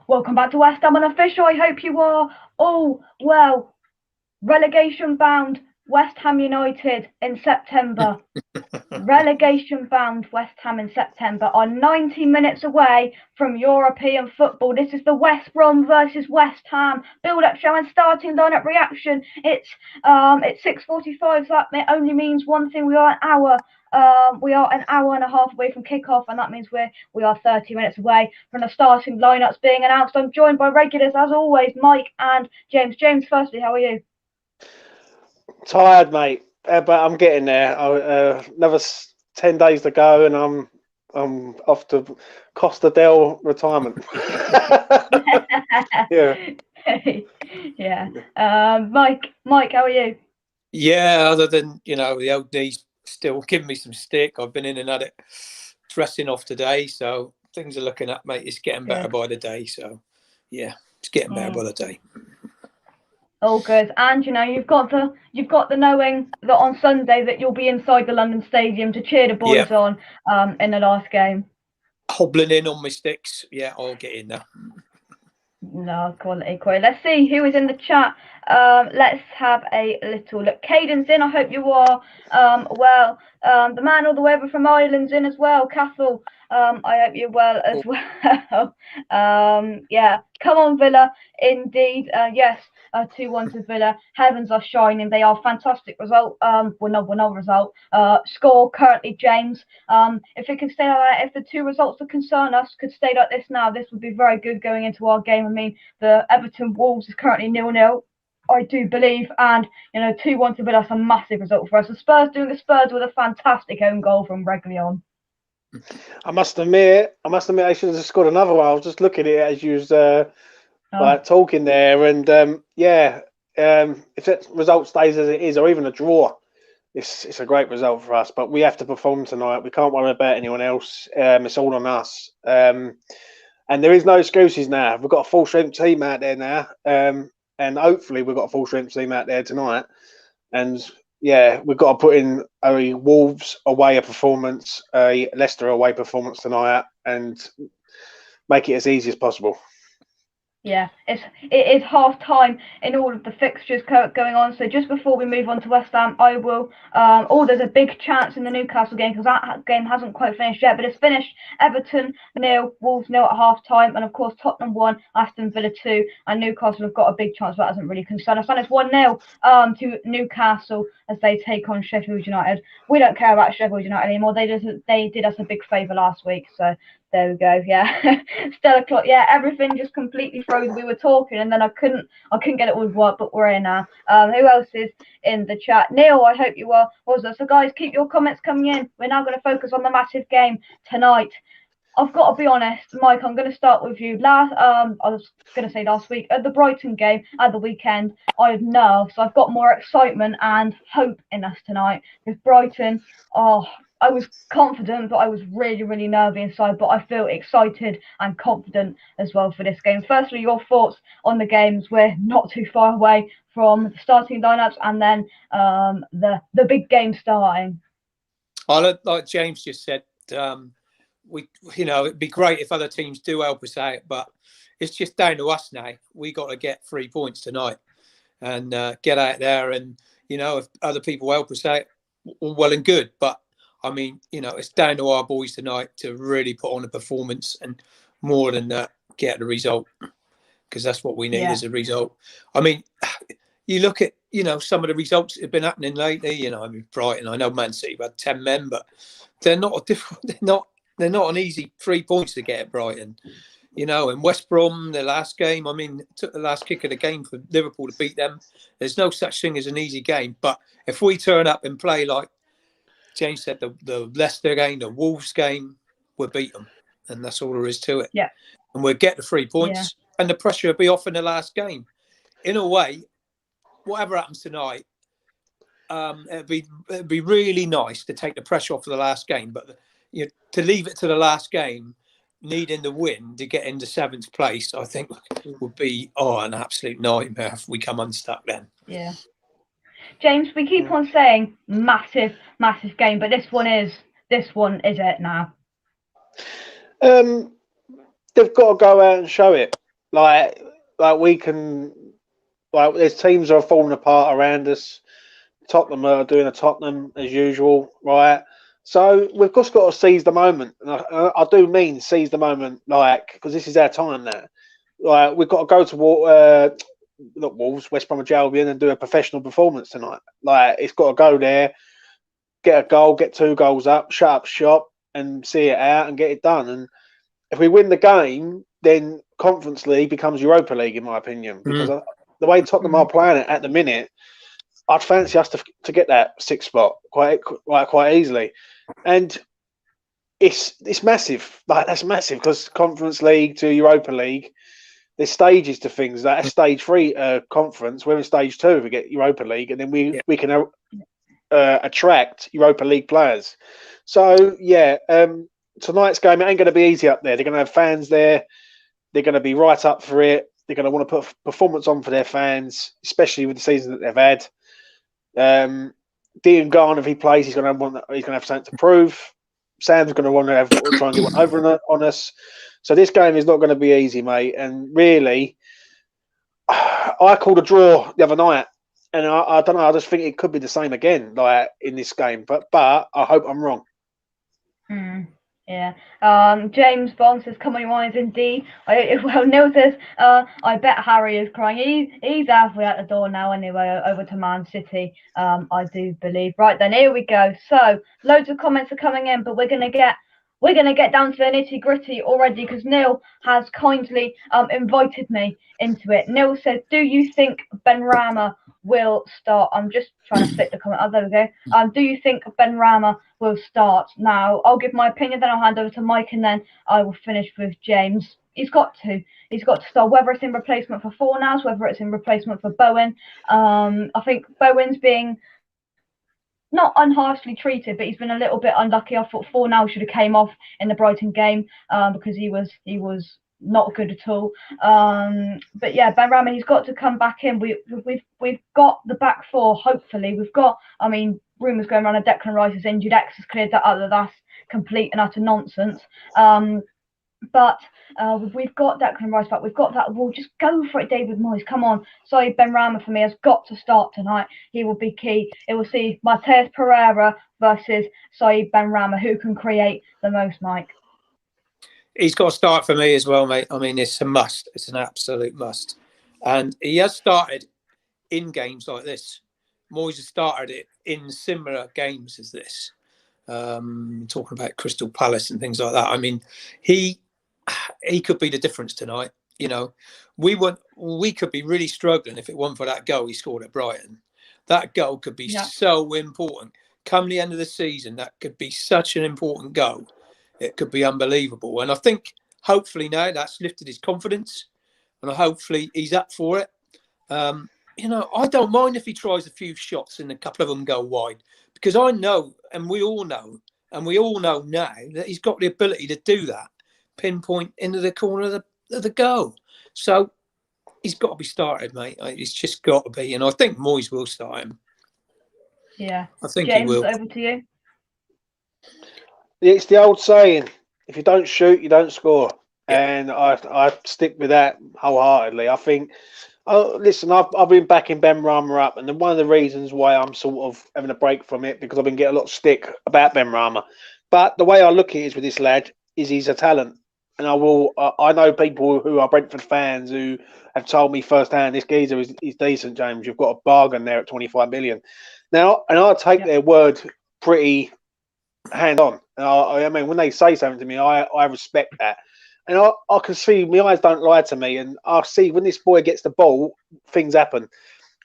Welcome back to West Ham Unofficial. I hope you are all well. Relegation bound West Ham United in September. Relegation bound West Ham in September are 90 minutes away from European football. This is the West Brom versus West Ham build-up show and starting lineup reaction. It's 6:45, so that only means one thing: we are an hour and a half away from kickoff, and that means we are 30 minutes away from the starting lineups being announced. I'm joined by regulars as always, Mike and James. James, firstly, how are you? Tired, mate, but I'm getting there. Another 10 days to go, and I'm off to Costa del retirement. Yeah. Mike, how are you? Yeah, other than the old knees still giving me some stick. I've been in and out it dressing off today, so things are looking up, mate. It's getting better by the day. So yeah, it's getting better by the day. All good. And you've got the knowing that on Sunday that you'll be inside the London Stadium to cheer the boys on in the last game. Hobbling in on my sticks. Yeah, I'll get in there. No, quality. Let's see who is in the chat. Let's have a little look. Caden's in. I hope you are well. The man all the way over from Ireland's in as well. Cathal, I hope you're well as well. Yeah, come on Villa. Indeed, yes. 2-1 to Villa. Heavens are shining. They are fantastic result. Not result. Score currently, James. If it can stay like that, if the two results that concern us could stay like this now, this would be very good going into our game. I mean, the Everton Wolves is currently 0-0. I do believe, and 2-1 to Villa, that's a massive result for us. The Spurs with a fantastic own goal from Reguilón. I must admit, I should have scored another one. I was just looking at it as you was talking there, and if that result stays as it is, or even a draw, it's a great result for us. But we have to perform tonight. We can't worry about anyone else. It's all on us. And there is no excuses now. We've got a full strength team out there now, and hopefully we've got a full strength team out there tonight. And yeah, we've got to put in a Wolves away performance, a Leicester away performance tonight, and make it as easy as possible. Yeah, it is half time in all of the fixtures going on. So just before we move on to West Ham, I will. There's a big chance in the Newcastle game because that game hasn't quite finished yet, but it's finished. Everton 0, Wolves 0 at half time, and of course Tottenham 1, Aston Villa 2, and Newcastle have got a big chance, but that doesn't really concern us. And it's 1-0 to Newcastle as they take on Sheffield United. We don't care about Sheffield United anymore. They did us a big favour last week, so. There we go. Yeah, Stella Clock. Yeah, everything just completely froze. We were talking, and then I couldn't get it all work. But we're in now. Who else is in the chat? Neil, I hope you are. Also, so guys, keep your comments coming in. We're now going to focus on the massive game tonight. I've got to be honest, Mike. I'm going to start with you. I was going to say last week at the Brighton game at the weekend. I have nerves. I've got more excitement and hope in us tonight with Brighton. I was confident, but I was really, really nervy inside. But I feel excited and confident as well for this game. Firstly, your thoughts on the games. We're not too far away from the starting lineups, and then the big game starting. Like James just said, it'd be great if other teams do help us out, but it's just down to us now. We got to get 3 points tonight and get out there. And if other people help us out, well and good. But I mean, it's down to our boys tonight to really put on a performance and more than that, get the result, because that's what we need as a result. I mean, you look at, some of the results that have been happening lately, I mean, Brighton, I know Man City have had 10 men, but they're not an easy 3 points to get at Brighton. In West Brom, the last game, I mean, it took the last kick of the game for Liverpool to beat them. There's no such thing as an easy game. But if we turn up and play like James said, the Leicester game, the Wolves game, we'll beat them. And that's all there is to it. Yeah. And we'll get the 3 points and the pressure will be off in the last game. In a way, whatever happens tonight, it'd be really nice to take the pressure off of the last game. But to leave it to the last game, needing the win to get into 7th place, I think would be an absolute nightmare if we come unstuck then. Yeah. James, we keep on saying massive game, but this one is it now? They've got to go out and show it. like we can, like there's teams that are falling apart around us. Tottenham are doing a Tottenham as usual, right? So we've just got to seize the moment, and I do mean seize the moment, like because this is our time now. Like we've got to go to not Wolves, West Bromwich Albion, and do a professional performance tonight. Like it's got to go there, get a goal, get 2 goals up, shut up shop, and see it out and get it done. And if we win the game, then Conference League becomes Europa League, in my opinion, because the way Tottenham are playing it at the minute, I'd fancy us to get that 6th spot quite easily, and it's massive. Like that's massive because Conference League to Europa League, there's stages to things. Like a stage 3 conference, we're in stage 2 if we get Europa League, and then we can attract Europa League players. So yeah, tonight's game, it ain't going to be easy up there. They're going to have fans there. They're going to be right up for it. They're going to want to put a performance on for their fans, especially with the season that they've had. Dean Garn, if he plays, he's going to have something to prove. Sam's going to want to try and get one over on us. So this game is not going to be easy, mate. And really, I called a draw the other night, and I don't know. I just think it could be the same again, like in this game. But I hope I'm wrong. Yeah. James Bond says, "Come on, your minds indeed." Neil says, "I bet Harry is crying. He's halfway out the door now anyway, over to Man City. I do believe." Right then, here we go. So loads of comments are coming in, but we're gonna get down to the nitty gritty already because Neil has kindly invited me into it. Neil said, "Do you think Benrahma will start?" I'm just trying to flick the comment. Oh, there we go. Do you think Benrahma will start? Now, I'll give my opinion, then I'll hand over to Mike, and then I will finish with James. He's got to start, whether it's in replacement for Fornals, whether it's in replacement for Bowen. I think Bowen's being not unharshly treated, but he's been a little bit unlucky. I thought Fornals should have came off in the Brighton game because he was not good at all. But yeah, Benrahma, he's got to come back in. We've got the back 4. Hopefully, we've got. I mean, rumours going around of Declan Rice is injured. X has cleared that up. That's complete and utter nonsense. But we've got Declan Rice back. We've got that. We'll just go for it, David Moyes. Come on. Sorry, Benrahma for me has got to start tonight. He will be key. It will see Matheus Pereira versus Saeed Benrahma. Who can create the most, Mike? He's got to start for me as well, mate. I mean, it's a must. It's an absolute must. And he has started in games like this. Moyes has started it in similar games as this. Talking about Crystal Palace and things like that. I mean, he could be the difference tonight. You know, we could be really struggling if it wasn't for that goal he scored at Brighton. That goal could be so important. Come the end of the season, that could be such an important goal. It could be unbelievable. And I think hopefully now that's lifted his confidence, and hopefully he's up for it. You know, I don't mind if he tries a few shots and a couple of them go wide, because I know, and we all know now that he's got the ability to do that, pinpoint into the corner of the goal. So he's got to be started, mate. He's just got to be. And I think Moyes will start him. Yeah. I think James, he will. Over to you. It's the old saying: if you don't shoot, you don't score. Yeah. And I stick with that wholeheartedly. I think. Listen, I've been backing Benrahma up, and one of the reasons why I'm sort of having a break from it because I've been getting a lot of stick about Benrahma. But the way I look at it is with this lad is he's a talent, and I know people who are Brentford fans who have told me firsthand this geezer is decent. James, you've got a bargain there at 25 million. Now, and I take their word pretty hand on. And I mean, when they say something to me, I respect that. And I can see my eyes don't lie to me, and I see when this boy gets the ball, things happen.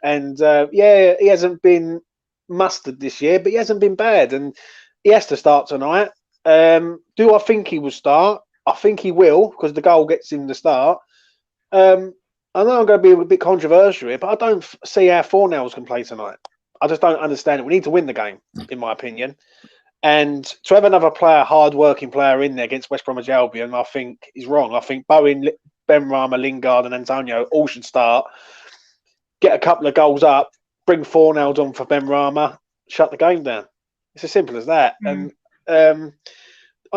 And yeah, he hasn't been mustard this year, but he hasn't been bad, and he has to start tonight. Do I think he will start? I think he will because the goal gets him to start. I know I'm going to be a bit controversial here, but I don't see how Fornals can play tonight. I just don't understand it. We need to win the game, in my opinion. And to have another player, hard-working player in there against West Bromwich Albion, I think is wrong. I think Bowen, Benrahma, Lingard and Antonio all should start, get a couple of goals up, bring Fornals on for Benrahma, shut the game down. It's as simple as that. And I'm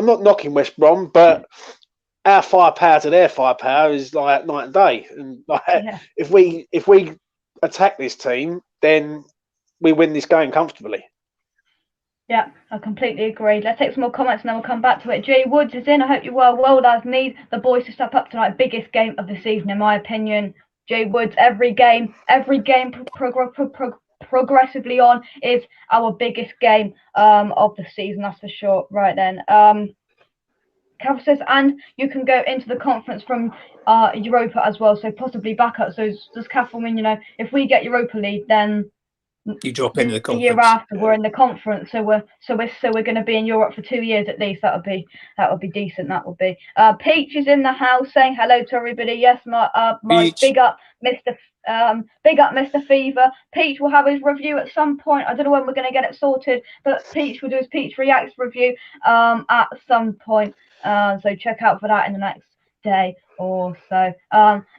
not knocking West Brom, but our firepower to their firepower is like night and day. And like, if we attack this team, then we win this game comfortably. Yeah, I completely agree. Let's take some more comments and then we'll come back to it. Jay Woods is in. I hope you're well. Well, lads, need the boys to step up tonight. Biggest game of the season, in my opinion. Jay Woods, every game progressively on is our biggest game of the season. That's for sure. Right then. Cav says, and you can go into the conference from Europa as well, so possibly backup. So does Cav mean, if we get Europa League, then you drop into the conference. The year after we're in the conference, so we're going to be in Europe for 2 years at least. That would be decent. That would be. Peach is in the house saying hello to everybody. Yes, my big up Mr. Fever. Peach will have his review at some point. I don't know when we're going to get it sorted, but Peach will do his Peach Reacts review at some point. So check out for that in the next day or so.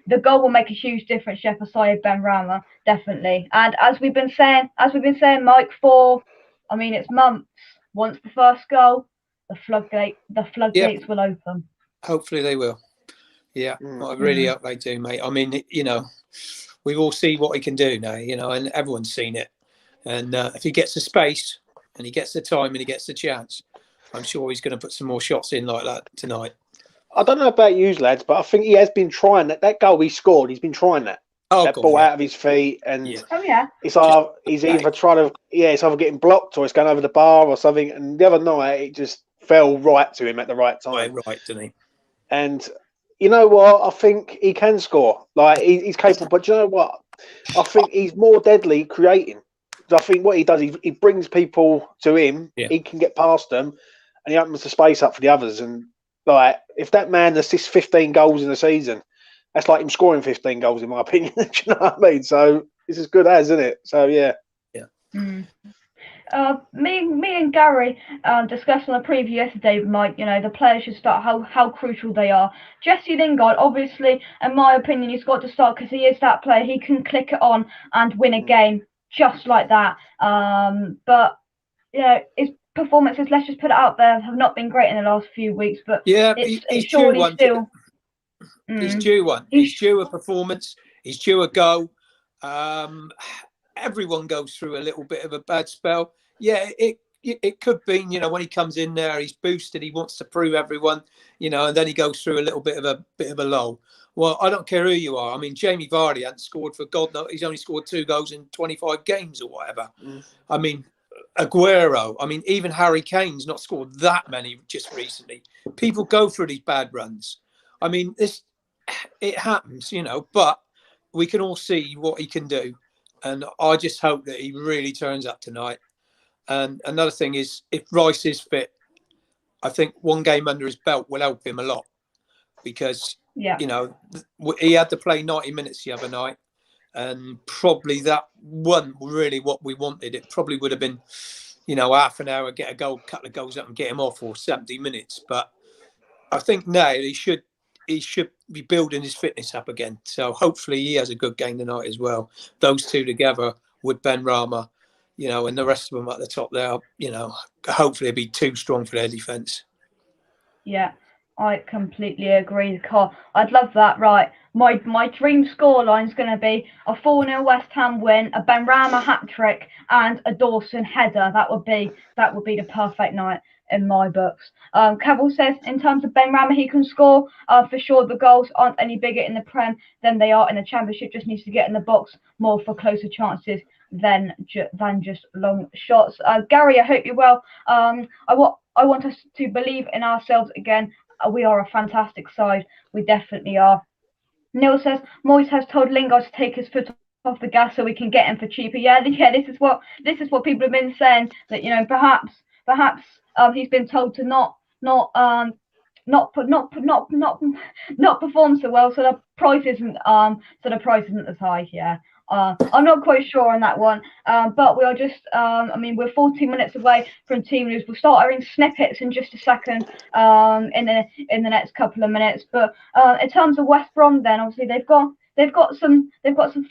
The goal will make a huge difference, Jeff aside Benrahma, definitely. And as we've been saying, Mike, it's months. Once the first goal, the floodgates will open. Hopefully they will. Yeah, I really hope they do, mate. I mean, we all see what he can do now, and everyone's seen it. And if he gets the space and he gets the time and he gets the chance, I'm sure he's going to put some more shots in like that tonight. I don't know about you, lads, but I think he has been trying that. That goal he scored, he's been trying that. That ball out of his feet, and it's either it's either getting blocked or it's going over the bar or something. And the other night, it just fell right to him at the right time. Right, didn't he? And you know what? I think he can score. Like he's capable, but you know what? I think he's more deadly creating. I think what he does, he brings people to him. Yeah. He can get past them, and he opens the space up for the others. And like, if that man assists 15 goals in a season, that's like him scoring 15 goals, in my opinion. Do you know what I mean? So it's as good as, isn't it? So yeah. Me and Gary discussed on the preview yesterday, Mike. The players should start, how crucial they are. Jesse Lingard, obviously, in my opinion, he's got to start because he is that player. He can click it on and win a game just like that. But his performances, let's just put it out there, have not been great in the last few weeks. But he's due one. He's due one. He's due a performance. He's due a go. Everyone goes through a little bit of a bad spell. Yeah, it could be, when he comes in there, he's boosted. He wants to prove everyone, and then he goes through a little bit of a lull. Well, I don't care who you are. I mean, Jamie Vardy hasn't scored for God knows. He's only scored 2 goals in 25 games or whatever. I mean, Aguero. I mean, even Harry Kane's not scored that many just recently. People go through these bad runs. I mean, it happens, but we can all see what he can do. And I just hope that he really turns up tonight. And another thing is, if Rice is fit, I think one game under his belt will help him a lot. Because, he had to play 90 minutes the other night. And probably that wasn't really what we wanted. It probably would have been, half an hour, get a goal, couple of goals up and get him off, or 70 minutes. But I think now he should be building his fitness up again. So hopefully he has a good game tonight as well. Those two together with Benrahma, and the rest of them at the top there, hopefully it'll be too strong for their defence. Yeah, I completely agree, Carl. I'd love that. Right. My dream scoreline is going to be a 4-0 West Ham win, a Benrahma hat-trick, and a Dawson header. That would be the perfect night in my books. Cavill says, in terms of Benrahma, he can score. For sure, the goals aren't any bigger in the Prem than they are in the Championship. Just needs to get in the box more for closer chances than just long shots. Gary, I hope you're well. I want us to believe in ourselves again. We are a fantastic side. We definitely are. Neil says, Moyes has told Lingard to take his foot off the gas so we can get him for cheaper. Yeah, this is what people have been saying, that perhaps he's been told to not perform so well, so the price isn't as high. Yeah. I'm not quite sure on that one, but we are just, we're 14 minutes away from team news. We'll start hearing snippets in just a second, in the next couple of minutes. But in terms of West Brom, then obviously they've got some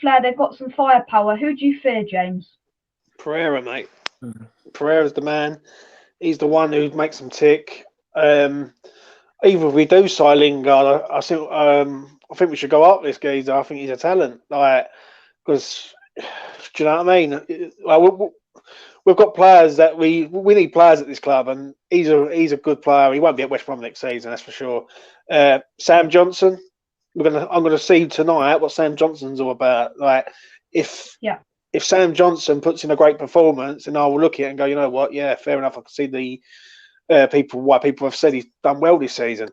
flair, they've got some firepower. Who do you fear, James? Pereira, mate. Pereira's the man. He's the one who makes them tick. either we do sign Lingard, I think we should go up this geezer. I think he's a talent. Like, because do you know what I mean? Like, we've got players that we need players at this club, and he's a good player. He won't be at West Brom next season, that's for sure. Sam Johnson, I'm gonna see tonight what Sam Johnson's all about. Like, if Sam Johnson puts in a great performance, and I will look at it and go, you know what? Yeah, fair enough. I can see the why people have said he's done well this season.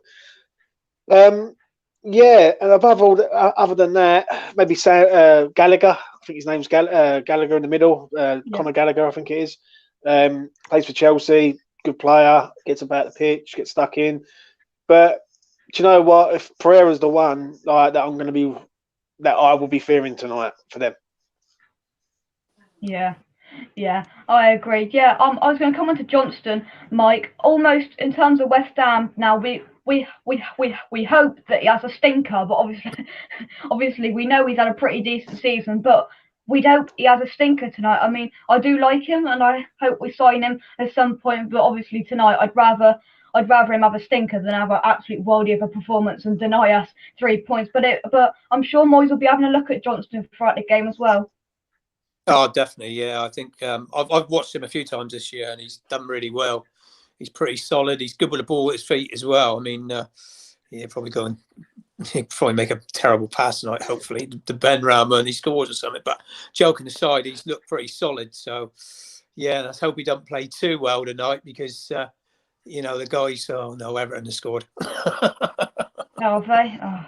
Yeah, and above all, other than that, maybe Gallagher. I think his name's Gallagher in the middle. Conor Gallagher, I think it is. Plays for Chelsea. Good player. Gets about the pitch. Gets stuck in. But do you know what? If Pereira's the one like that, I will be fearing tonight for them. Yeah, I agree. Yeah, I was going to come on to Johnston, Mike. Almost in terms of West Ham, now we hope that he has a stinker, but obviously we know he's had a pretty decent season, but we hope he has a stinker tonight. I mean, I do like him, and I hope we sign him at some point. But obviously tonight, I'd rather him have a stinker than have an absolute worldie of a performance and deny us 3 points. But I'm sure Moyes will be having a look at Johnston throughout the game as well. Oh, definitely. Yeah, I think I've watched him a few times this year, and he's done really well. He's pretty solid. He's good with the ball at his feet as well. I mean, he'll probably make a terrible pass tonight, hopefully, to Ben Rama, and he scores or something. But joking aside, he's looked pretty solid. So, yeah, let's hope he doesn't play too well tonight because, the guys, Everton has scored. Have they? Oh.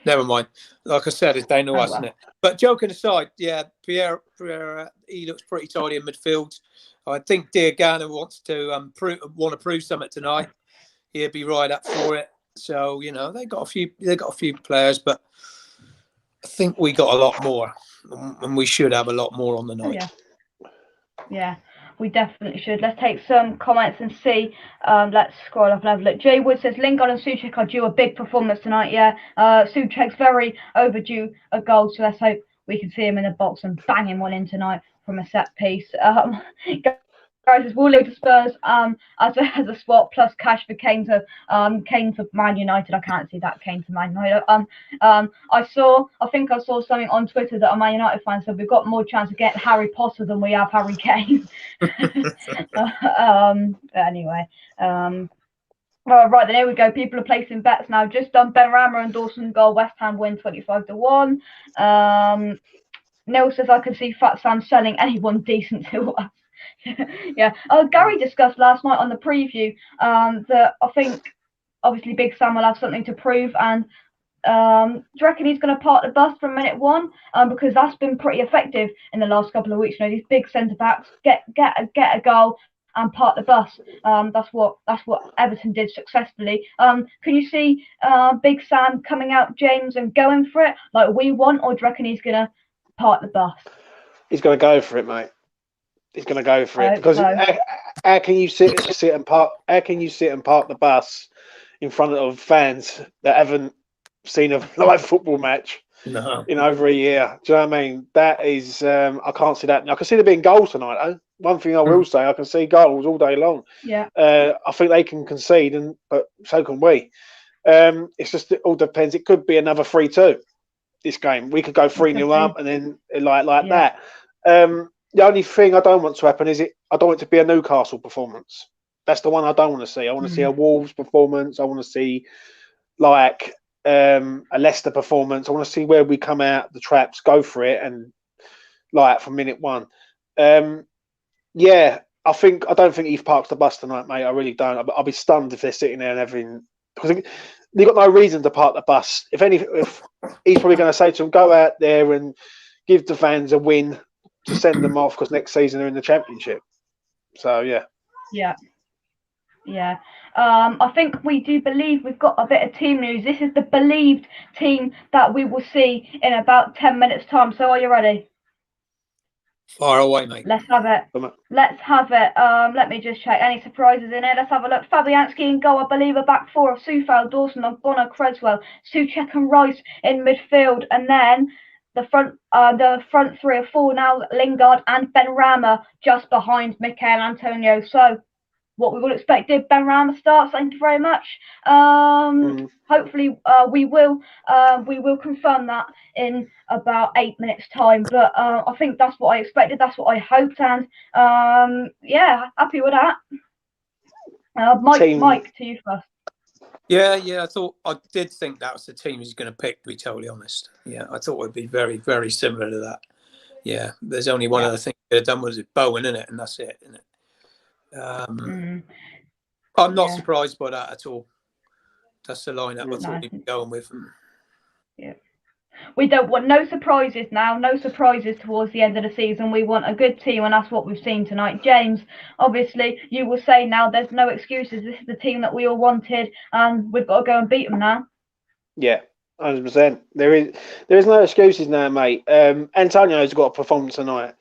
Never mind. Like I said, it's down to us, isn't it? But joking aside, yeah, Pierre, he looks pretty tidy in midfield. I think Diagana wants to prove something tonight. He'll be right up for it. So they got a few players, but I think we got a lot more, and we should have a lot more on the night. Yeah. We definitely should. Let's take some comments and see. Let's scroll up and have a look. Jay Wood says Lingard and Souček are due a big performance tonight. Yeah, Souček's very overdue a goal, so let's hope we can see him in the box and bang him one in tonight from a set piece. Guys, says we'll to Spurs as a swap plus cash for Kane to Man United. I can't see that Kane to Man United. I think I saw something on Twitter that a Man United fan said we've got more chance of getting Harry Potter than we have Harry Kane. Anyway, right then, here we go. People are placing bets now. Just done Ben Rama and Dawson goal. West Ham win 25-1. Neil says I can see Fat Sam selling anyone decent to us. Yeah. Gary discussed last night on the preview that I think obviously Big Sam will have something to prove, and do you reckon he's going to park the bus from minute one? Because that's been pretty effective in the last couple of weeks. These big centre backs get a goal and park the bus. That's what Everton did successfully. Can you see Big Sam coming out, James, and going for it like we want, or do you reckon he's going to park the bus? He's going to go for it, mate. He's going to go for it because how can you sit and park? How can you sit and park the bus in front of fans that haven't seen a live football match in over a year? Do you know what I mean? That is, I can't see that. I can see there being goals tonight, though. One thing I will say, I can see goals all day long. Yeah. I think they can concede, but so can we. It's just, it all depends. It could be another 3-2 this game. We could go 3-0 up and then like that. The only thing I don't want to happen is I don't want it to be a Newcastle performance. That's the one I don't want to see. I want to see a Wolves performance. I want to see like a Leicester performance. I want to see where we come out the traps, go for it, and like from minute one. I don't think Eve parks the bus tonight, mate. I really don't. I'll be stunned if they're sitting there and everything, because they've got no reason to park the bus. If he's probably going to say to them, go out there and give the fans a win to send them off, because next season they're in the Championship. So yeah. I think we do believe we've got a bit of team news. This is the believed team that we will see in about 10 minutes time. So are you ready? Far away, mate. Let's have it. Let me just check. Any surprises in it? Let's have a look. Fabianski in goal, I believe, a back four of Soufal, Dawson, Bonner, Creswell, Souček and Rice in midfield, and then the front three or four now, Lingard and Ben Rama just behind Mikel Antonio. So what we will expect if Ben Rama starts. Thank you very much. Hopefully we will confirm that in about 8 minutes time, but I think that's what I expected, that's what I hoped, and yeah, happy with that. Mike, to you first. Yeah, I did think that was the team he's going to pick, to be totally honest. Yeah, I thought it would be very, very similar to that. Yeah, there's only one other thing he could have done was Bowen, in it, and that's it, isn't it? I'm not surprised by that at all. That's the lineup I thought he'd be going with. Yeah. We don't want no surprises now, no surprises towards the end of the season. We want a good team, and that's what we've seen tonight. James, obviously, you will say now there's no excuses. This is the team that we all wanted, and we've got to go and beat them now. Yeah, 100%. There is no excuses now, mate. Antonio's got a performance tonight.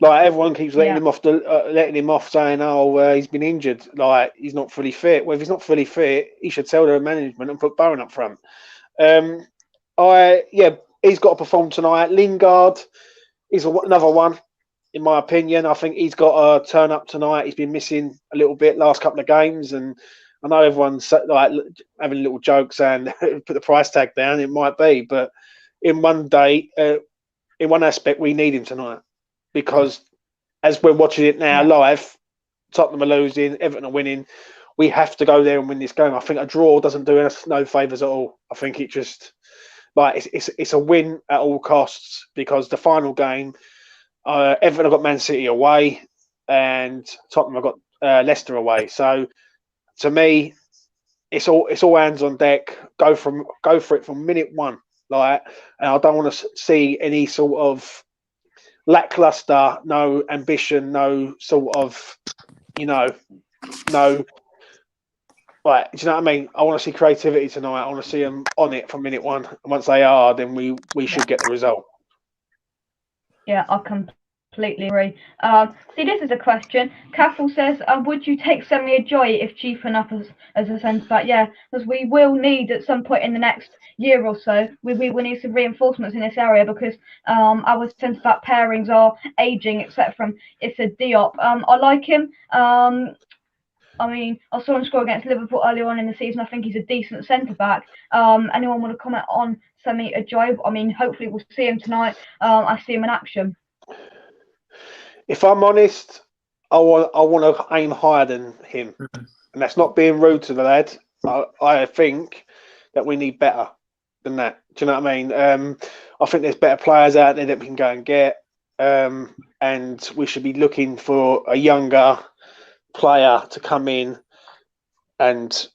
Like, everyone keeps letting him off, saying, "Oh, he's been injured. Like, he's not fully fit." Well, if he's not fully fit, he should tell the management and put Bowen up front. He's got to perform tonight. Lingard is another one, in my opinion. I think he's got to turn up tonight. He's been missing a little bit last couple of games, and I know everyone's like having little jokes and put the price tag down. It might be, but in one aspect, we need him tonight, because as we're watching it now live, Tottenham are losing, Everton are winning. We have to go there and win this game. I think a draw doesn't do us no favours at all. I think it just, like, it's a win at all costs, because the final game, Everton have got Man City away and Tottenham have got Leicester away. So to me, it's all hands on deck. Go for it from minute one. Like, and I don't want to see any sort of lackluster, no ambition, no sort of, no. Right, do you know what I mean? I want to see creativity tonight. I want to see them on it from minute one. And once they are, then we should get the result. Yeah, I completely agree. See, this is a question. Caffel says, would you take Semi Ajoy if cheap enough as a centre back? Yeah, because we will need at some point in the next year or so, we will need some reinforcements in this area, because our centre back pairings are aging, except from Issa Diop. I like him. I mean, I saw him score against Liverpool earlier on in the season. I think he's a decent centre-back. Anyone want to comment on Semi Ajoy? I mean, hopefully we'll see him tonight. I see him in action. If I'm honest, I want to aim higher than him. And that's not being rude to the lad. I think that we need better than that. Do you know what I mean? I think there's better players out there that we can go and get. And we should be looking for a younger player to come in and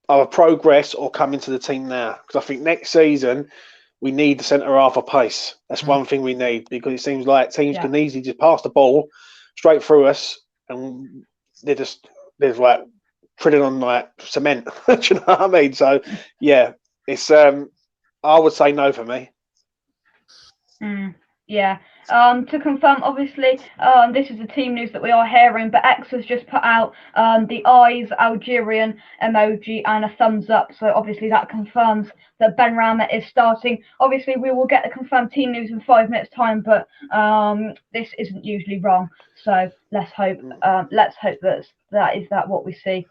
either progress or come into the team now, because I think next season we need the centre half of pace. That's one thing we need, because it seems like teams can easily just pass the ball straight through us, and they're like treading on like cement. Do you know what I mean? So yeah, it's I would say no for me. Yeah. To confirm, obviously, this is the team news that we are hearing, but X has just put out the eyes Algerian emoji and a thumbs up. So obviously that confirms that Ben Rama is starting. Obviously, we will get the confirmed team news in 5 minutes' time, but this isn't usually wrong. So let's hope that is what we see.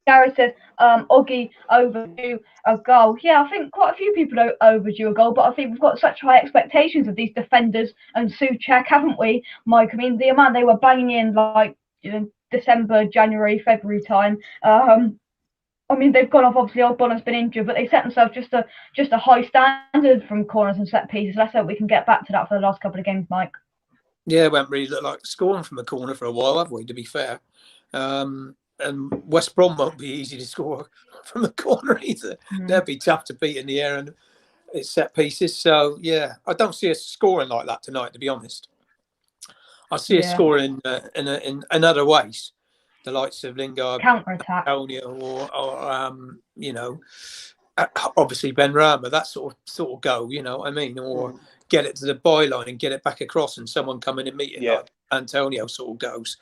Gareth says, Oggy overdue a goal. Yeah, I think quite a few people overdue a goal, but I think we've got such high expectations of these defenders and Souček, haven't we, Mike? I mean, the amount they were banging in, like, December, January, February time. I mean, they've gone off. Obviously, Ogbonna's been injured, but they set themselves just a high standard from corners and set pieces. Let's hope we can get back to that for the last couple of games, Mike. Yeah, we haven't really looked like scoring from a corner for a while, have we, to be fair? And West Brom won't be easy to score from the corner either. They'll be tough to beat in the air, and it's set pieces. So, yeah, I don't see us scoring like that tonight, to be honest. I see us scoring in other ways, the likes of Lingard, counter-attack, or obviously Ben Rama, that sort of goal, you know what I mean? Or get it to the byline and get it back across, and someone coming and meeting like Antonio sort of goes.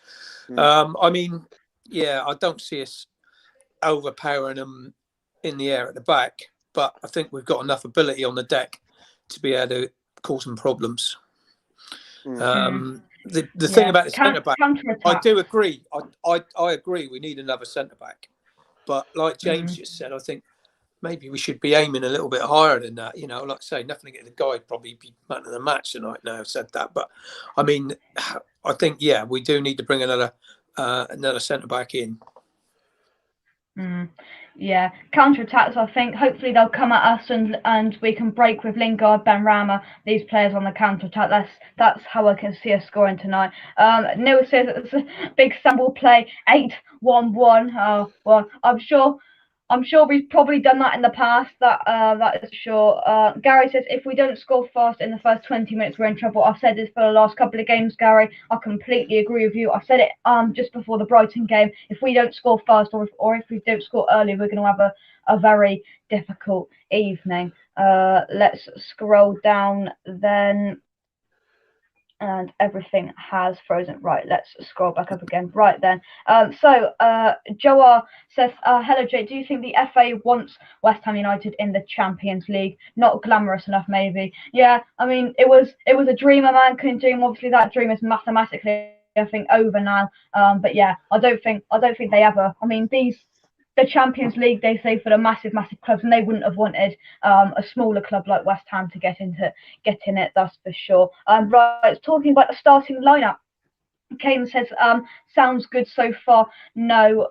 I mean, yeah, I don't see us overpowering them in the air at the back, but I think we've got enough ability on the deck to be able to cause some problems. The thing about the centre back, I counter-attack. do agree. I agree. We need another centre back, but like James just said, I think maybe we should be aiming a little bit higher than that. You know, like I say, nothing against the guy, probably be man of the match tonight. Now I've said that, but I mean, I think we do need to bring another centre back in. Yeah, counter-attacks, I think. Hopefully they'll come at us and we can break with Lingard, Benrahma, these players on the counter-attack. That's how I can see us scoring tonight. Neil says it's a big sample play, 8-1-1. Well, I'm sure we've probably done that in the past. That is sure. Gary says if we don't score fast in the first 20 minutes, we're in trouble. I've said this for the last couple of games, Gary. I completely agree with you. I said it just before the Brighton game. If we don't score fast, or if we don't score early, we're going to have a very difficult evening. Let's scroll down then. And everything has frozen. Right, let's scroll back up again. Right then. So Joa says, hello Jake, do you think the FA wants West Ham United in the Champions League? Not glamorous enough, maybe. Yeah, I mean, it was a dream a man couldn't dream. Obviously that dream is mathematically, I think, over now. But yeah, I don't think they ever, I mean, the Champions League, they say, for the massive clubs, and they wouldn't have wanted a smaller club like West Ham to get in it, that's for sure. Right, talking about the starting lineup. Kane says, sounds good so far. No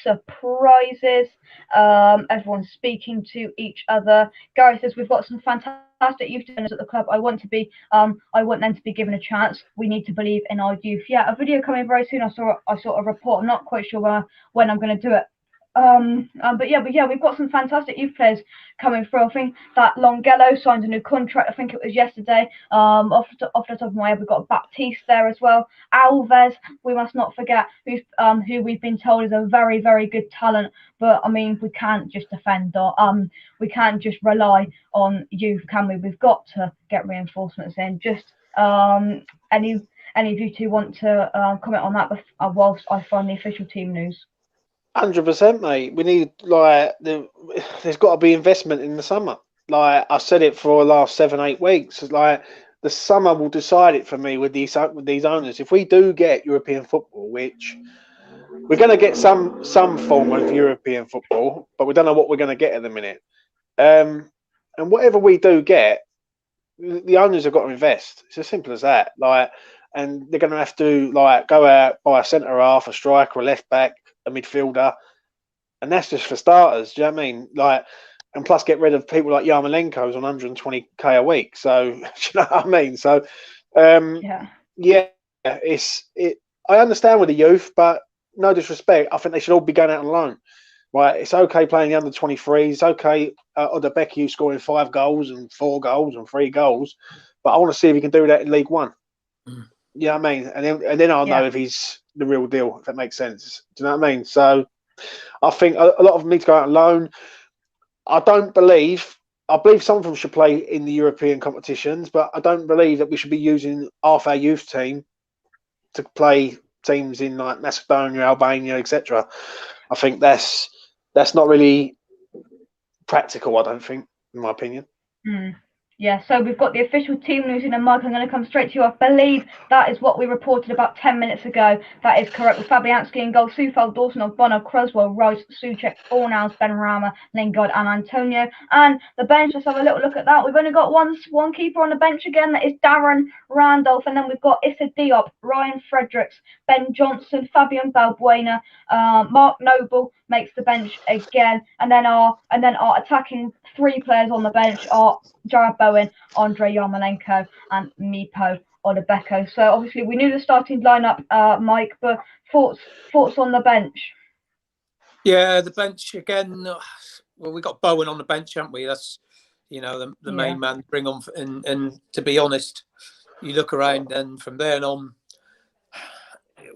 surprises. Everyone's speaking to each other. Gary says, we've got some fantastic youth defenders at the club. I want them to be given a chance. We need to believe in our youth. Yeah, a video coming very soon. I saw a report. I'm not quite sure when I'm going to do it. But yeah, we've got some fantastic youth players coming through. I think that Longello signed a new contract. I think it was yesterday. Off the top of my head, we've got Baptiste there as well. Alves, we must not forget, who we've been told is a very, very good talent. But I mean, we can't just defend we can't just rely on youth, can we? We've got to get reinforcements in. Just any of you two want to comment on that whilst I find the official team news? 100%, mate. We need there's got to be investment in the summer. Like I said it for the last 7-8 weeks. Like the summer will decide it for me with these owners. If we do get European football, which we're going to get some form of European football, but we don't know what we're going to get at the minute. And whatever we do get, the owners have got to invest. It's as simple as that. Like, and they're going to have to go out, buy a centre half, a striker, a left back, a midfielder, and that's just for starters. Do you know what I mean? And plus get rid of people like Yarmolenko's on 120k a week. So do you know what I mean? So I understand with the youth, but no disrespect, I think they should all be going out on loan. Right? It's okay playing the under 23s. It's okay Odebeki scoring 5 goals and 4 goals and 3 goals, but I want to see if he can do that in League One. You know what I mean? And then I'll know if he's the real deal, if that makes sense. Do you know what I mean? So I think a lot of them need to go out on loan. I believe some of them should play in the European competitions, but I don't believe that we should be using half our youth team to play teams in like Macedonia, Albania, etc. I think that's not really practical, I don't think, in my opinion. Yeah, so we've got the official team news in, and Mike, I'm going to come straight to you. I believe that is what we reported about 10 minutes ago. That is correct. With Fabianski in goal, Sufal, Dawson, Ogbonna, Croswell, Rice, Souček, Fornals, Benrahma, Lingard, and Antonio. And the bench, let's have a little look at that. We've only got one keeper on the bench again. That is Darren Randolph. And then we've got Issa Diop, Ryan Fredericks, Ben Johnson, Fabian Balbuena, Mark Noble makes the bench again. And then our attacking 3 players on the bench are Jared Bowen, Andre Yarmolenko, and Mipo Odebeko. So obviously we knew the starting lineup, Mike, but thoughts on the bench? Yeah, the bench again. Well, we got Bowen on the bench, haven't we? That's the main man to bring on. And to be honest, you look around, and from there on,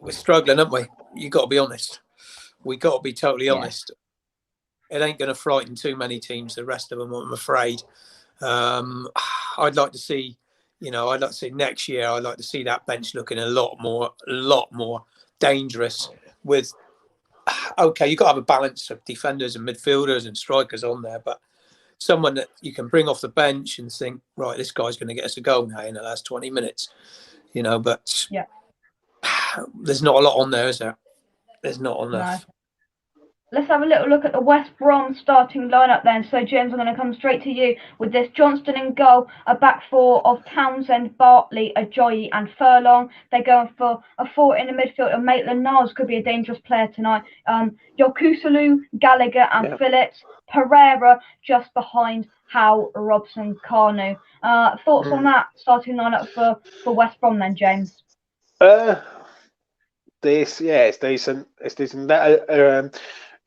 we're struggling, aren't we? You got to be honest. We got to be totally honest. It ain't going to frighten too many teams. The rest of them, I'm afraid. I'd like to see, next year. I'd like to see that bench looking a lot more dangerous. With you got to have a balance of defenders and midfielders and strikers on there, but someone that you can bring off the bench and think, right, this guy's going to get us a goal now in the last 20 minutes. you know. But yeah, there's not a lot on there, is there? There's not enough. no. Let's have a little look at the West Brom starting lineup then. So, James, I'm going to come straight to you with this. Johnston in goal, a back four of Townsend, Bartley, Ajoyi and Furlong. They're going for a four in the midfield, and Maitland-Niles could be a dangerous player tonight. Yokusulu, Gallagher and Phillips. Pereira just behind Howe, Robson, Carnu. Thoughts on that starting lineup for West Brom then, James? It's decent. It's decent.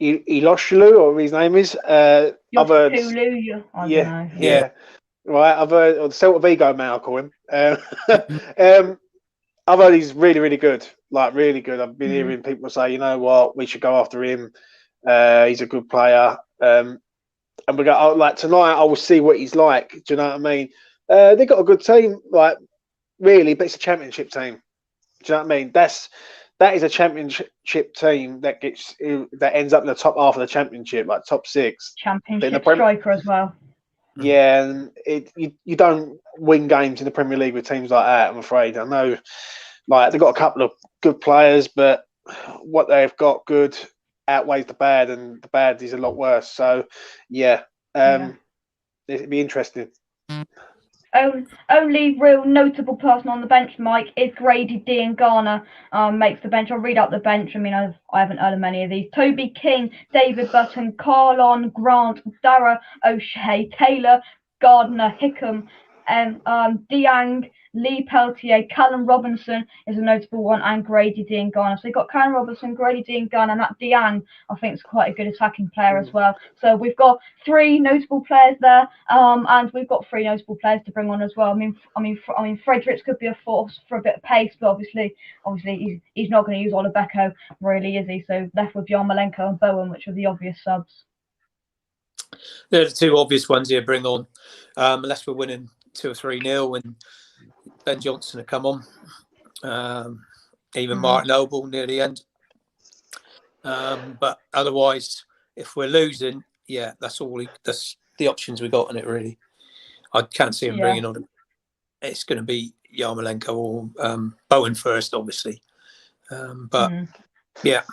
Iloshulu, or his name is. I've heard. Yeah. Right. I've heard, or the Celta Vigo man, I call him. I've heard he's really, really good. Like, really good. I've been hearing people say, you know what, we should go after him. He's a good player. And we go, like, tonight I will see what he's like. Do you know what I mean? They've got a good team, like, really, but it's a championship team. Do you know what I mean? That is a championship team that ends up in the top half of the championship, like top six. Championship striker as well. Yeah, and you don't win games in the Premier League with teams like that, I'm afraid. I know, like, they've got a couple of good players, but what they've got good outweighs the bad, and the bad is a lot worse. So, it'd be interesting. Only real notable person on the bench, Mike, is Grady Diangana. Makes the bench. I'll read out the bench. I mean, I haven't heard of many of these. Toby King, David Button, Carlon, Grant, Dara O'Shea, Taylor, Gardner, Hickam, Diang, Lee Peltier, Callum Robinson is a notable one, and Grady Diangana. So you've got Callum Robinson, Grady Diangana, and that Diang, I think, is quite a good attacking player as well. So we've got three notable players there, and we've got three notable players to bring on as well. I mean, Fredericks could be a force for a bit of pace, but obviously he's not going to use Olabeko, really, is he? So left with Yarmolenko and Bowen, which are the obvious subs. They're the two obvious ones here. Bring on, unless we're winning 2 or 3-0, and Ben Johnson will come on. Even Mark Noble near the end. But otherwise, if we're losing, that's the options we got on it, really. I can't see him bringing on. It's going to be Yarmolenko or Bowen first, obviously. But it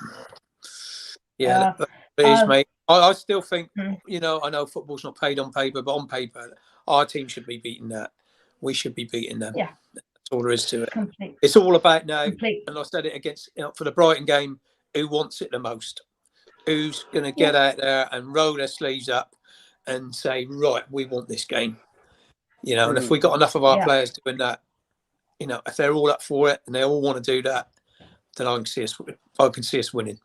is, mate. I still think, you know, I know football's not paid on paper, but on paper, our team should be beating that. We should be beating them. Yeah. That's all there is to it. It's all about now, and I said it against, for the Brighton game, who wants it the most? Who's going to get out there and roll their sleeves up and say, right, we want this game? You know, and if we got enough of our players doing that, you know, if they're all up for it and they all want to do that, then I can see us winning.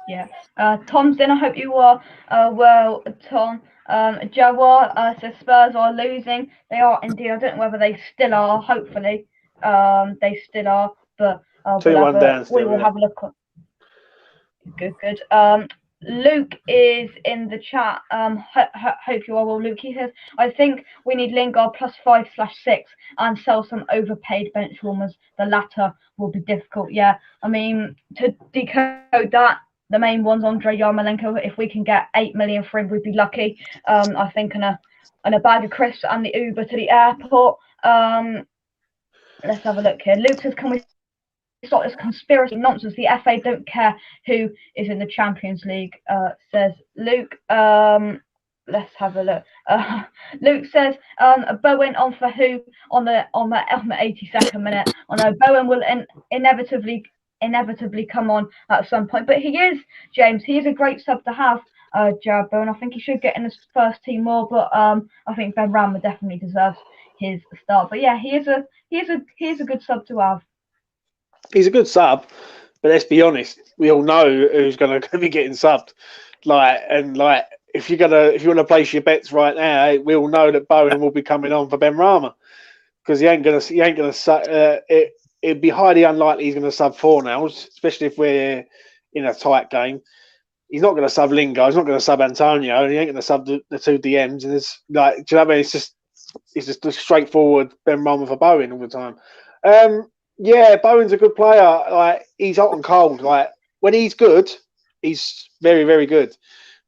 Yeah. Tom's in. I hope you are well, Tom. Jawar says Spurs are losing. They are indeed. I don't know whether they still are. Hopefully, they still are. But we will have a look. Good. Luke is in the chat. Hope you are well, Luke. He says, I think we need Lingard +5/6 and sell some overpaid bench warmers. The latter will be difficult. Yeah, I mean, to decode that, the main one's Andre Yarmolenko. If we can get 8 million for him, we'd be lucky. I think, and a bag of crisps and the Uber to the airport. Let's have a look here. Luke says, can we stop this conspiracy nonsense? The FA don't care who is in the Champions League, says Luke. Let's have a look. Luke says, Bowen on for who on the 82nd minute. I know Bowen will inevitably come on at some point, but he is, James, he is a great sub to have, Jared Bowen. I think he should get in his first team more, but I think Ben Rama definitely deserves his start. But yeah, he is a good sub to have. He's a good sub, but let's be honest, we all know who's going to be getting subbed. If you want to place your bets right now, we all know that Bowen will be coming on for Ben Rama, because he ain't gonna it'd be highly unlikely he's going to sub Fornals, especially if we're in a tight game. He's not going to sub Lingard. He's not going to sub Antonio. And he ain't going to sub the two DMs. And it's like, do you know what I mean? It's just a straightforward Ben Rama for Bowen all the time. Yeah, Bowen's a good player. Like, he's hot and cold. Like, when he's good, he's very, very good.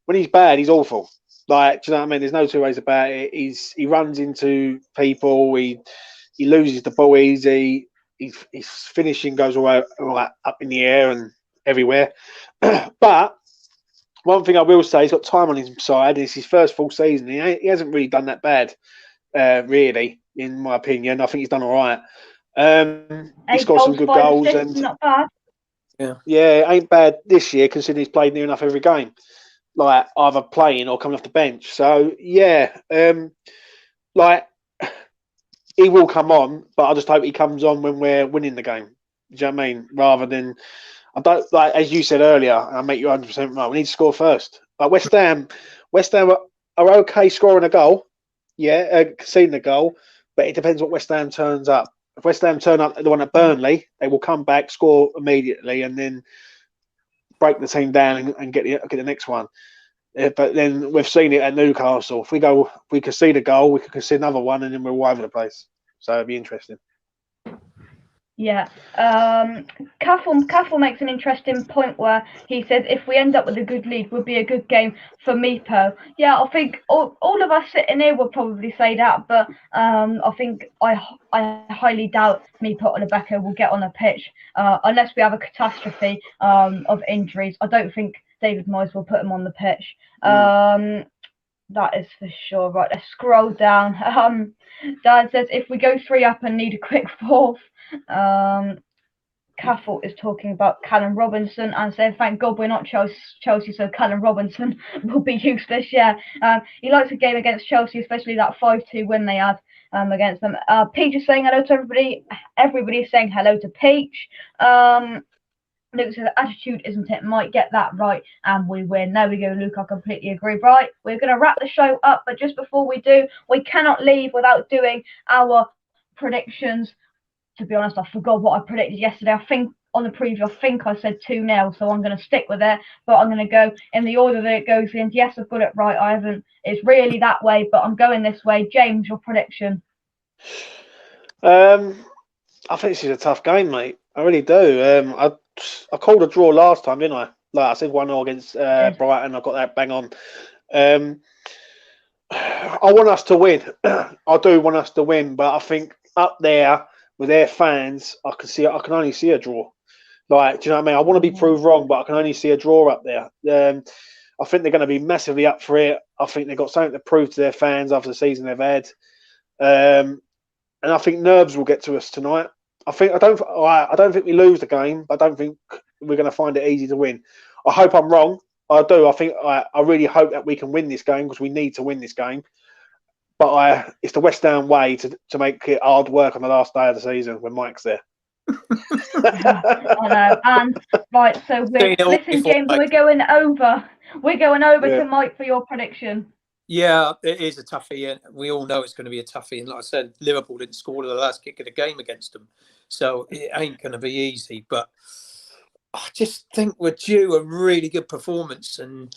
When he's bad, he's awful. Like, do you know what I mean? There's no two ways about it. He runs into people. he loses the ball easy. His finishing goes all right up in the air and everywhere. But one thing I will say, he's got time on his side. It's his first full season. He hasn't really done that bad, really, in my opinion. I think he's done all right. He scored some good goals, and not bad. Yeah, ain't bad this year considering he's played near enough every game, like either playing or coming off the bench. So yeah, like he will come on, but I just hope he comes on when we're winning the game. Do you know what I mean? Rather than I don't like, as you said earlier, and I make you 100% right. We need to score first. Like West Ham are okay scoring a goal, conceding a goal, but it depends what West Ham turns up. If West Ham turn up the one at Burnley, they will come back, score immediately, and then break the team down and get the next one. But then we've seen it at Newcastle. If we concede a goal, we could concede another one, and then we're all over the place. So it'd be interesting. Yeah. Caffel makes an interesting point where he says if we end up with a good lead, would be a good game for Meepo. Yeah, I think all of us sitting here would probably say that, but I think I highly doubt Meepo and Rebecca will get on a pitch unless we have a catastrophe of injuries. I don't think David Moyes will put him on the pitch. That is for sure. Right, let's scroll down. Dan says if we go 3 up and need a quick fourth. Caffel is talking about Callum Robinson and saying thank God we're not Chelsea, so Callum Robinson will be useless. Yeah, he likes a game against Chelsea, especially that 5-2 win they had against them. Peach is saying hello to everybody. Everybody is saying hello to Peach. Luke says attitude, isn't it? Might get that right and we win. There we go, Luke. I completely agree. Right, we're going to wrap the show up, but just before we do, we cannot leave without doing our predictions. To be honest, I forgot what I predicted yesterday. I think on the preview, I said 2-0, so I'm going to stick with it. But I'm going to go in the order that it goes in. Yes, I've got it right. I haven't. It's really that way, but I'm going this way. James, your prediction? I think this is a tough game, mate. I really do. I called a draw last time, didn't I? Like I said, 1-0 against Brighton. I got that bang on. I want us to win. I do want us to win, but I think up there with their fans, I can only see a draw. Like, do you know what I mean? I want to be proved wrong, but I can only see a draw up there. I think they're going to be massively up for it. I think they've got something to prove to their fans after the season they've had. And I think nerves will get to us tonight. I don't think we lose the game, but I don't think we're going to find it easy to win. I hope I'm wrong. I do. I really hope that we can win this game because we need to win this game. But it's the West Ham way to make it hard work on the last day of the season when Mike's there. I know. And right, so listen, James, we're going over to Mike for your prediction. Yeah, it is a toughie, and we all know it's going to be a toughie. And like I said, Liverpool didn't score the last kick of the game against them, so it ain't going to be easy. But I just think we're due a really good performance, and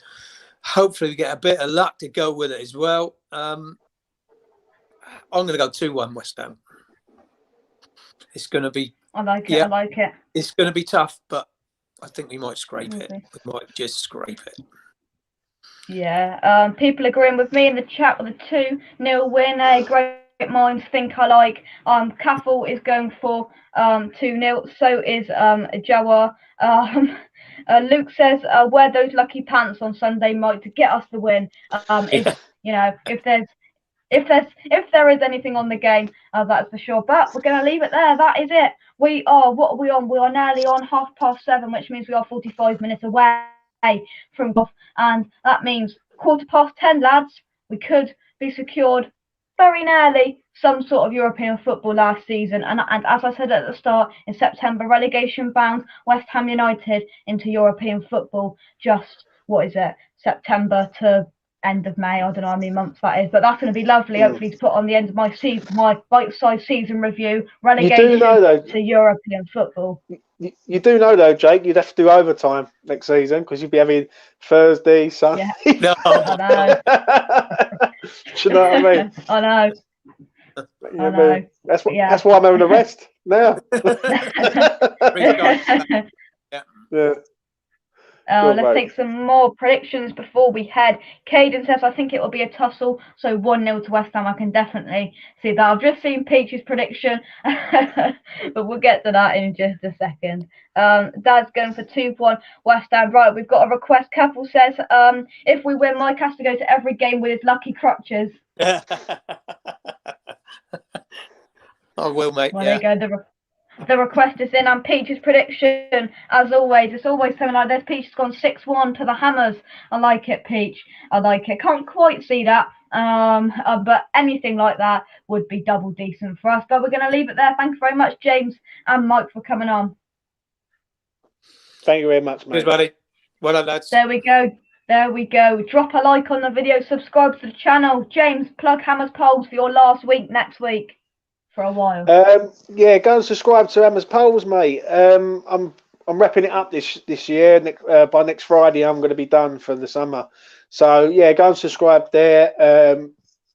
hopefully we get a bit of luck to go with it as well. I'm going to go 2-1 West Ham. It's going to be. I like it. Yeah, I like it. It's going to be tough, but I think we might scrape it. We might just scrape it. Yeah. People agreeing with me in the chat with a 2-0 win. Great minds think alike. Caffel is going for 2-0. So is Jawar. Luke says, wear those lucky pants on Sunday, Mike, to get us the win. If there is anything on the game, that's for sure. But we're going to leave it there. That is it. What are we on? We are nearly on 7:30, which means we are 45 minutes away from golf. And that means 10:15, lads. We could be secured very nearly some sort of European football last season. And as I said at the start, in September, relegation bound West Ham United into European football. Just, September to end of May. I don't know how many months that is, but that's going to be lovely. Hopefully to put on the end of my season, my bite-sized season review, relegation to European football. You do know though, Jake, you'd have to do overtime next season because you'd be having Thursday, Sunday. Yeah. No. I know. Do you know what I mean? I know. I know. That's why I'm having a rest now. Yeah. Let's take some more predictions before we head. Caden says, I think it will be a tussle, so 1-0 to West Ham. I can definitely see that. I've just seen Peach's prediction, but we'll get to that in just a second. Dad's going for 2-1 West Ham. Right, we've got a request. Couple says, if we win, Mike has to go to every game with his lucky crutches. I will, mate. Well, there you go. The request is in, and Peach's prediction, as always, it's always something like this. Peach has gone 6-1 to the Hammers. I like it, Peach. I like it. Can't quite see that, but anything like that would be double decent for us. But we're going to leave it there. Thank you very much, James and Mike, for coming on. Thank you very much, mate. Cheers, buddy. Well done, lads. There we go. There we go. Drop a like on the video. Subscribe to the channel. James, plug Hammers Polls for your last week next week. For a while. Yeah, go and subscribe to Hammers Polls, mate. I'm wrapping it up this year. By next Friday, I'm going to be done for the summer. So yeah, go and subscribe there.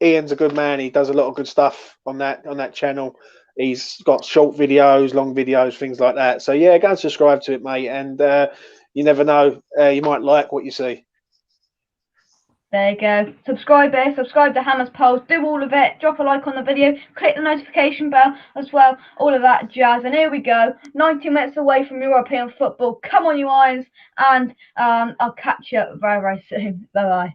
Ian's a good man. He does a lot of good stuff on that channel. He's got short videos, long videos, things like that. So yeah, go and subscribe to it, mate. And you never know, you might like what you see. There you go. Subscribe to Hammers Polls. Do all of it. Drop a like on the video. Click the notification bell as well. All of that jazz. And here we go. 90 minutes away from European football. Come on, you Irons. And I'll catch you very, very soon. Bye-bye.